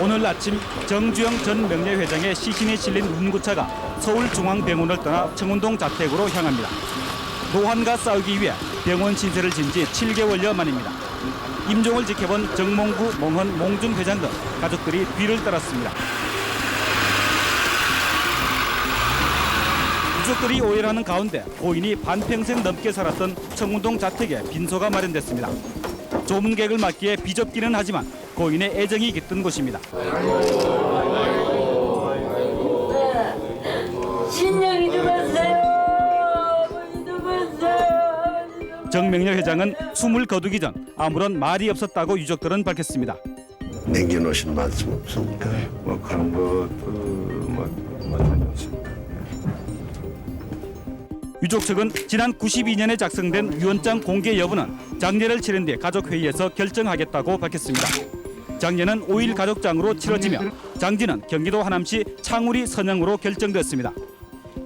오늘 아침 정주영 전 명예회장의 시신이 실린 운구차가 서울중앙병원을 떠나 청운동 자택으로 향합니다. 노환과 싸우기 위해 병원 신세를 진 지 7개월여 만입니다. 임종을 지켜본 정몽구, 몽헌, 몽준 회장 등 가족들이 뒤를 따랐습니다. 유족들이 오해를 하는 가운데 고인이 반평생 넘게 살았던 청운동 자택에 빈소가 마련됐습니다. 조문객을 맞기에 비좁기는 하지만 고인의 애정이 깃든 곳입니다. 신령이 죽었어요. 아버지 죽었어요. 정 명예 회장은 숨을 거두기 전 아무런 말이 없었다고 유족들은 밝혔습니다. 남겨놓으신 말씀 없습니까? 뭐 그런 것도 뭐 다녔습니다. 유족 측은 지난 92년에 작성된 유언장 공개 여부는 장례를 치른 뒤 가족회의에서 결정하겠다고 밝혔습니다. 장례는 5일 가족장으로 치러지며 장지는 경기도 하남시 창우리 선영으로 결정됐습니다.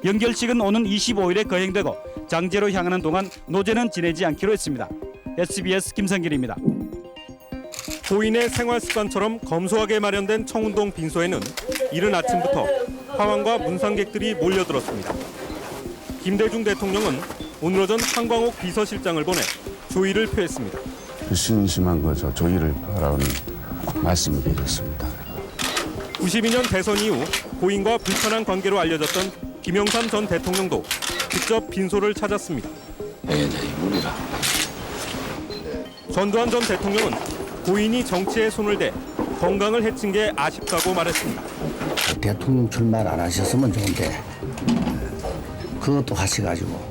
연결식은 오는 25일에 거행되고 장제로 향하는 동안 노제는 지내지 않기로 했습니다. SBS 김성길입니다. 고인의 생활 습관처럼 검소하게 마련된 청운동 빈소에는 이른 아침부터 화환과 문상객들이 몰려들었습니다. 김대중 대통령은 오늘 오전 한광옥 비서실장을 보내 조의를 표했습니다. 신심한 거죠. 조의를 바라는 말씀을 드렸습니다. 92년 대선 이후 고인과 불편한 관계로 알려졌던 김영삼 전 대통령도 직접 빈소를 찾았습니다. 전두환 전 대통령은 고인이 정치에 손을 대 건강을 해친 게 아쉽다고 말했습니다. 대통령 출마를 안 하셨으면 좋은데 그것도 하셔가지고.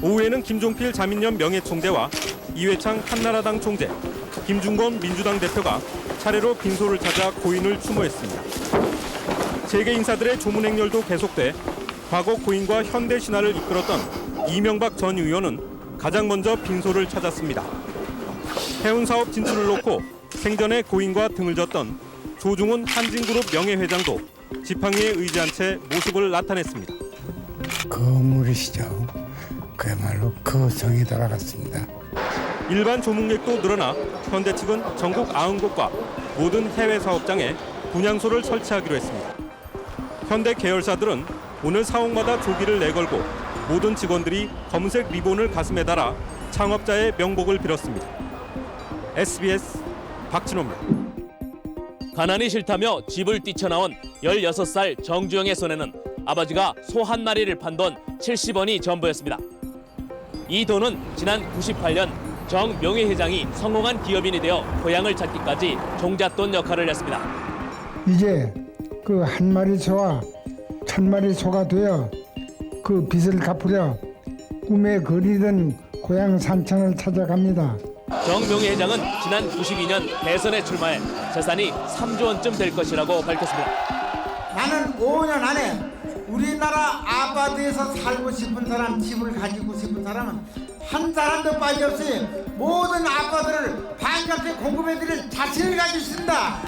오후에는 김종필 자민련 명예총재와 이회창 한나라당 총재, 김중건 민주당 대표가 차례로 빈소를 찾아 고인을 추모했습니다. 세계 인사들의 조문 행렬도 계속돼 과거 고인과 현대 신화를 이끌었던 이명박 전 의원은 가장 먼저 빈소를 찾았습니다. 해운 사업 진출을 놓고 생전에 고인과 등을 졌던 조중훈 한진그룹 명예회장도 지팡이에 의지한 채 모습을 나타냈습니다. 거물이시죠. 그야말로 거성이 돌아갔습니다. 일반 조문객도 늘어나 현대 측은 전국 90곳과 모든 해외 사업장에 분향소를 설치하기로 했습니다. 현대 계열사들은 오늘 사옥마다 조기를 내걸고 모든 직원들이 검색 리본을 가슴에 달아 창업자의 명복을 빌었습니다. SBS 박진호입니다. 가난이 싫다며 집을 뛰쳐나온 16살 정주영의 손에는 아버지가 소 한 마리를 판 돈 70원이 전부였습니다. 이 돈은 지난 98년 정 명예회장이 성공한 기업인이 되어 고향을 찾기까지 종잣돈 역할을 했습니다. 이제 그 한 마리 소와 1000마리 소가 되어 그 빚을 갚으려 꿈에 그리던 고향 산천을 찾아갑니다. 정 명예회장은 지난 92년 대선에 출마해 재산이 3조 원쯤 될 것이라고 밝혔습니다. 나는 5년 안에 우리나라 아파트에서 살고 싶은 사람, 집을 가지고 싶은 사람은 한 사람도 빠짐없이 모든 아파트를 반값에 공급해드릴 자신을 가지고 있습니다.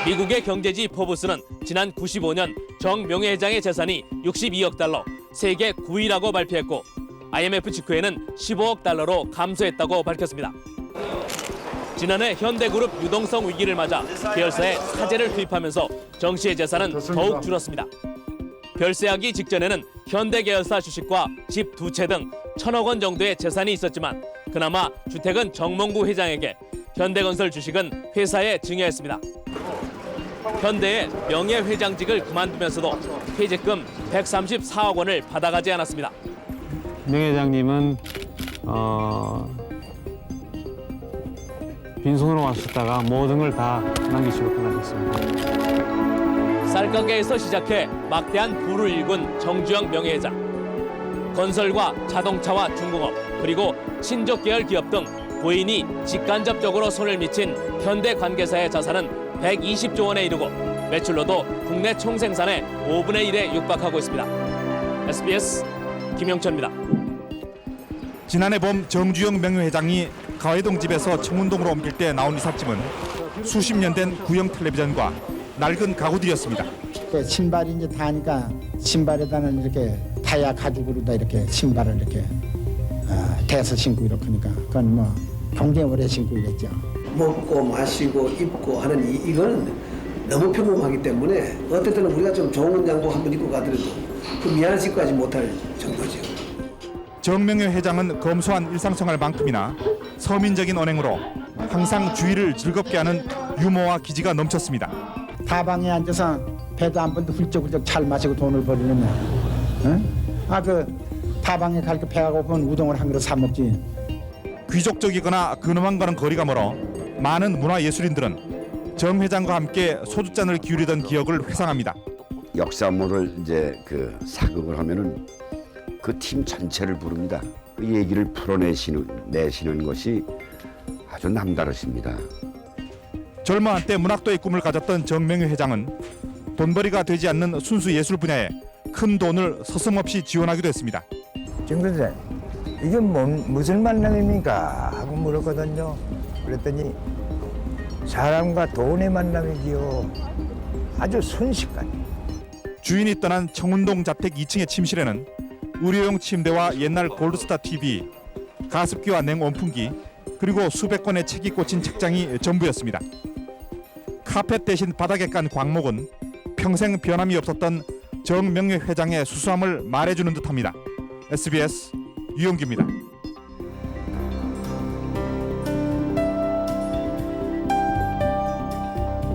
미국의 경제지 포브스는 지난 95년 정 명예회장의 재산이 62억 달러, 세계 9위라고 발표했고 IMF 직후에는 15억 달러로 감소했다고 밝혔습니다. 지난해 현대그룹 유동성 위기를 맞아 계열사에 사재를 투입하면서 정 씨의 재산은 더욱 줄었습니다. 별세하기 직전에는 현대 계열사 주식과 집 2채 등 1,000억 원 정도의 재산이 있었지만 그나마 주택은 정몽구 회장에게, 현대건설 주식은 회사에 증여했습니다. 현대의 명예회장직을 그만두면서도 퇴직금 134억 원을 받아가지 않았습니다. 명 회장님은 빈손으로 왔었다가 모든 걸 다 남기시고 떠나셨습니다. 쌀가게에서 시작해 막대한 부를 일군 정주영 명예회장. 건설과 자동차와 중공업 그리고 친족 계열 기업 등 고인이 직간접적으로 손을 미친 현대 관계사의 자산은 120조 원에 이르고 매출로도 국내 총생산의 5분의 1에 육박하고 있습니다. SBS 김영천입니다. 지난해 봄 정주영 명예회장이 가회동 집에서 청운동으로 옮길 때 나온 이삿짐은 수십 년 된 구형 텔레비전과 낡은 가구들이었습니다. 그 신발이 이제 다니까 신발에다는 이렇게 타야 가죽으로다 이렇게 신발을 이렇게 대서 신고 이렇게 하니까 그건 뭐 굉장히 오래 신고 이랬죠. 먹고 마시고 입고 하는 이거는 너무 평범하기 때문에 어떨 때는 우리가 좀 좋은 양복 한번 입고 가더라도 그 미안한 짓까지 못할 정도죠. 정명회 회장은 검소한 일상생활만큼이나 서민적인 언행으로 항상 주위를 즐겁게 하는 유머와 기지가 넘쳤습니다. 다방에 앉아서 배도 한 번도 훌쩍훌쩍 잘 마시고 돈을 버리느냐. 응? 그 다방에 갈 때 배가 고프면 우동을 한 그릇 사 먹지. 귀족적이거나 근엄한과는 거리가 멀어 많은 문화예술인들은 정 회장과 함께 소주잔을 기울이던 기억을 회상합니다. 역사물을 이제 사극을 하면은 그 팀 전체를 부릅니다. 그 얘기를 풀어내시는 것이 아주 남다르십니다. 젊어 한때 문학도의 꿈을 가졌던 정명회 회장은 돈벌이가 되지 않는 순수 예술 분야에 큰 돈을 서슴없이 지원하기도 했습니다. 정 선생, 이게 무슨 만남입니까? 하고 물었거든요. 그랬더니 사람과 돈의 만남이지요. 아주 순식간에. 주인이 떠난 청운동 자택 2층의 침실에는 의료용 침대와 옛날 골드스타 TV, 가습기와 냉온풍기, 그리고 수백 권의 책이 꽂힌 책장이 전부였습니다. 카펫 대신 바닥에 깐 광목은 평생 변함이 없었던 정명회 회장의 수수함을 말해주는 듯합니다. SBS 유영규입니다.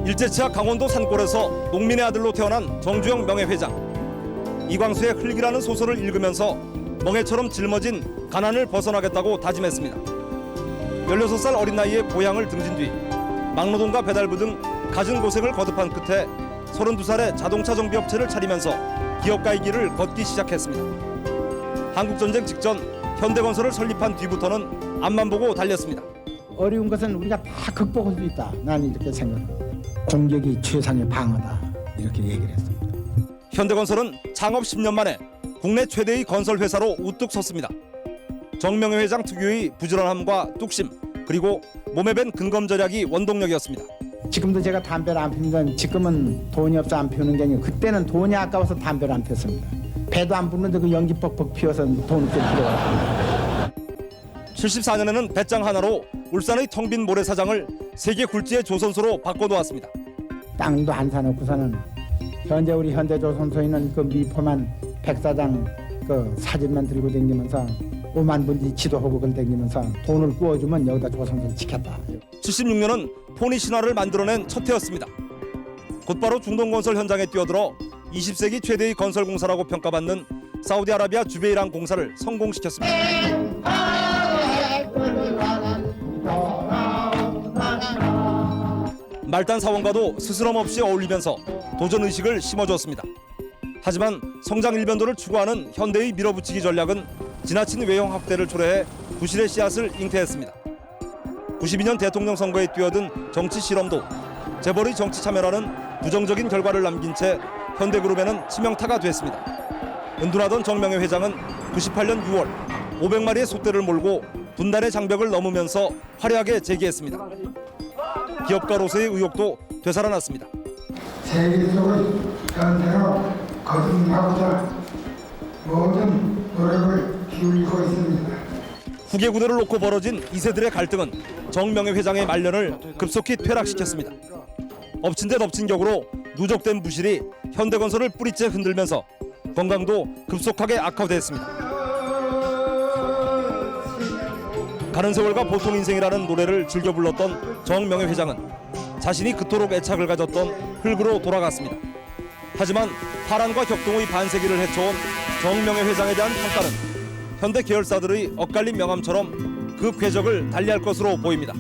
일제치하 강원도 산골에서 농민의 아들로 태어난 정주영 명예회장. 이광수의 흘기라는 소설을 읽으면서 멍해처럼 짊어진 가난을 벗어나겠다고 다짐했습니다. 16살 어린 나이에 고향을 등진 뒤 막노동과 배달부 등 갖은 고생을 거듭한 끝에 32살에 자동차 정비업체를 차리면서 기업가의 길을 걷기 시작했습니다. 한국전쟁 직전 현대건설을 설립한 뒤부터는 앞만 보고 달렸습니다. 어려운 것은 우리가 다 극복할 수 있다. 난 이렇게 생각합니다. 공격이 최상의 방어다. 이렇게 얘기를 했습니다. 현대건설은 창업 10년 만에 국내 최대의 건설 회사로 우뚝 섰습니다. 정명회 회장 특유의 부지런함과 뚝심, 그리고 몸에 밴 근검 절약이 원동력이었습니다. 지금도 제가 담배를 안 핍니다. 지금은 돈이 없어 안 피우는 게 아니고 그때는 돈이 아까워서 담배를 안 폈습니다. 배도 안 부는데 그 연기 뻑뻑 피워서 돈 쓸 필요가 없습니다. 74년에는 배짱 하나로 울산의 텅 빈 모래사장을 세계 굴지의 조선소로 바꿔놓았습니다. 땅도 안 사놓고서는 현재 우리 현대조선소에는 그 미포만 백사장 그 사진만 들고 다니면서 5만 분지 지도하고 그걸 다니면서 돈을 구워주면 여기다 조선소를 지켰다. 76년은 포니 신화를 만들어낸 첫 해였습니다. 곧바로 중동건설 현장에 뛰어들어 20세기 최대의 건설공사라고 평가받는 사우디아라비아 주베이랑 공사를 성공시켰습니다. 말단 사원과도 스스럼 없이 어울리면서 도전의식을 심어주었습니다. 하지만 성장 일변도를 추구하는 현대의 밀어붙이기 전략은 지나친 외형 확대를 초래해 부실의 씨앗을 잉태했습니다. 92년 대통령 선거에 뛰어든 정치 실험도 재벌의 정치 참여라는 부정적인 결과를 남긴 채 현대그룹에는 치명타가 됐습니다. 은둔하던 정명회 회장은 98년 6월 500마리의 소떼를 몰고 분단의 장벽을 넘으면서 화려하게 재기했습니다. 기업가로서의 의욕도 되살아났습니다. 세계적의 현대로 거듭나고자 모든 노력을 기울이고 있습니다. 후계 구도를 놓고 벌어진 2세들의 갈등은 정명회 회장의 말년을 급속히 퇴락시켰습니다. 엎친 데 덮친 격으로 누적된 부실이 현대건설을 뿌리째 흔들면서 건강도 급속하게 악화됐습니다. 가는 세월과 보통 인생이라는 노래를 즐겨 불렀던 정명회 회장은 자신이 그토록 애착을 가졌던 흙으로 돌아갔습니다. 하지만 파란과 격동의 반세기를 헤쳐온 정명회 회장에 대한 평가는 현대 계열사들의 엇갈린 명함처럼 그 궤적을 달리할 것으로 보입니다.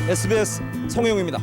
SBS 송영우입니다.